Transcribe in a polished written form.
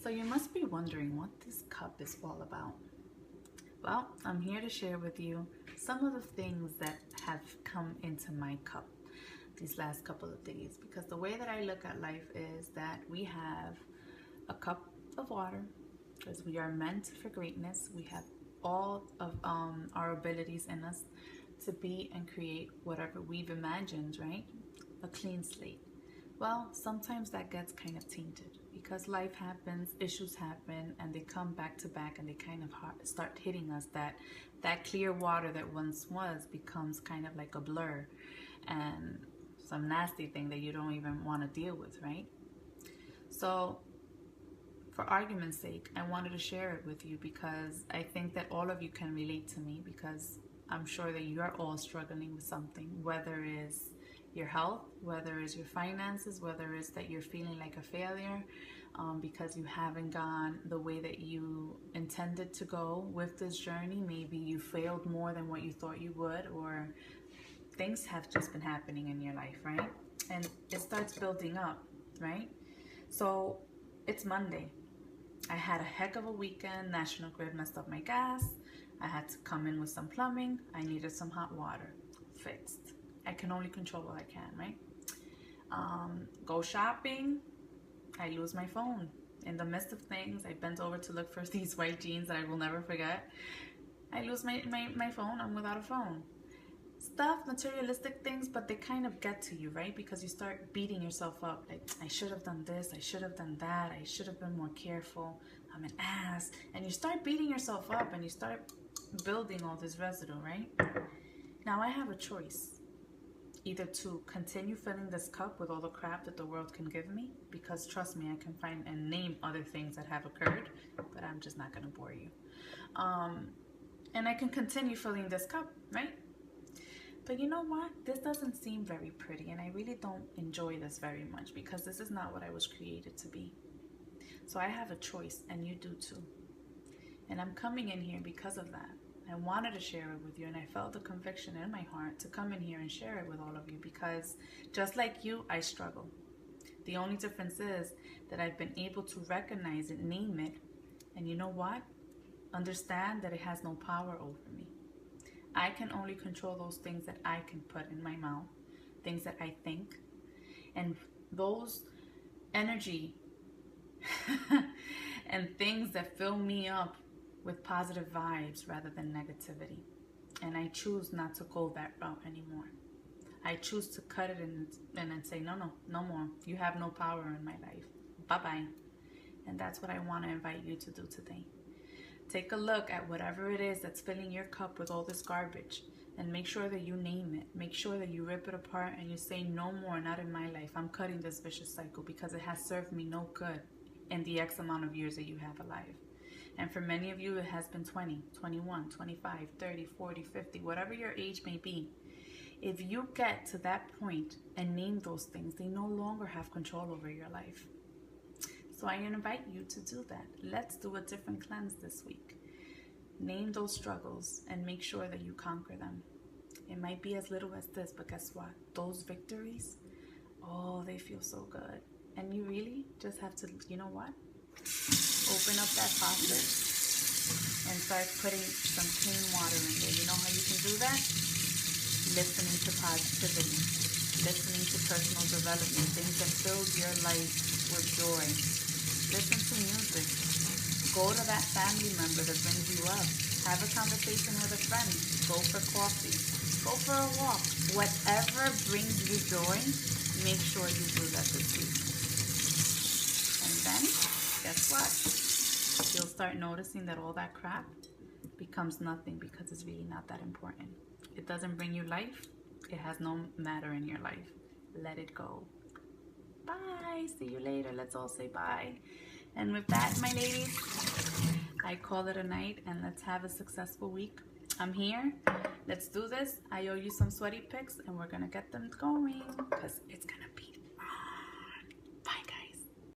So you must be wondering what this cup is all about. Well, I'm here to share with you some of the things that have come into my cup these last couple of days, because the way that I look at life is that we have a cup of water because we are meant for greatness. We have all of our abilities in us to be and create whatever we've imagined, right? A clean slate. Well, sometimes that gets kind of tainted because life happens, issues happen, and they come back to back, and they kind of start hitting us. That clear water that once was becomes kind of like a blur and some nasty thing that you don't even want to deal with, right? So for argument's sake, I wanted to share it with you because I think that all of you can relate to me, because I'm sure that you are all struggling with something, whether it's your health, whether it's your finances, whether it's that you're feeling like a failure because you haven't gone the way that you intended to go with this journey. Maybe you failed more than what you thought you would, or things have just been happening in your life, right? And it starts building up, right? So it's Monday. I had a heck of a weekend. National Grid messed up my gas. I had to come in with some plumbing. I needed some hot water. Fixed. I can only control what I can, right? Go shopping. I lose my phone. In the midst of things, I bent over to look for these white jeans that I will never forget. I lose my phone. I'm without a phone. Stuff, materialistic things, but they kind of get to you, right? Because you start beating yourself up. Like, I should have done this. I should have done that. I should have been more careful. I'm an ass. And you start beating yourself up, and you start building all this residue, right? Now I have a choice. Either to continue filling this cup with all the crap that the world can give me, because trust me, I can find and name other things that have occurred, but I'm just not going to bore you. And I can continue filling this cup, right? But you know what? This doesn't seem very pretty, and I really don't enjoy this very much, because this is not what I was created to be. So I have a choice, and you do too. And I'm coming in here because of that. I wanted to share it with you, and I felt the conviction in my heart to come in here and share it with all of you, because just like you, I struggle. The only difference is that I've been able to recognize it, name it, and you know what? Understand that it has no power over me. I can only control those things that I can put in my mouth, things that I think, and those energy and things that fill me up with positive vibes rather than negativity. And I choose not to go that route anymore. I choose to cut it and then say, no more. You have no power in my life. Bye-bye. And that's what I want to invite you to do today. Take a look at whatever it is that's filling your cup with all this garbage, and make sure that you name it. Make sure that you rip it apart and you say, no more, not in my life. I'm cutting this vicious cycle because it has served me no good in the X amount of years that you have alive. And for many of you, it has been 20, 21, 25, 30, 40, 50, whatever your age may be. If you get to that point and name those things, they no longer have control over your life. So I invite you to do that. Let's do a different cleanse this week. Name those struggles and make sure that you conquer them. It might be as little as this, but guess what? Those victories, oh, they feel so good. And you really just have to, you know what? Open up that faucet and start putting some clean water in there. You know how you can do that? Listening to positivity, listening to personal development, things that fill your life with joy. Listen to music. Go to that family member that brings you up. Have a conversation with a friend. Go for coffee. Go for a walk. Whatever brings you joy, make sure you do that this week. And then, guess what? You'll start noticing that all that crap becomes nothing, because it's really not that important. It doesn't bring you life. It has no matter in your life. Let it go. Bye. See you later. Let's all say bye. And with that, my ladies, I call it a night, and let's have a successful week. I'm here. Let's do this. I owe you some sweaty pics, and we're going to get them going, because it's going to be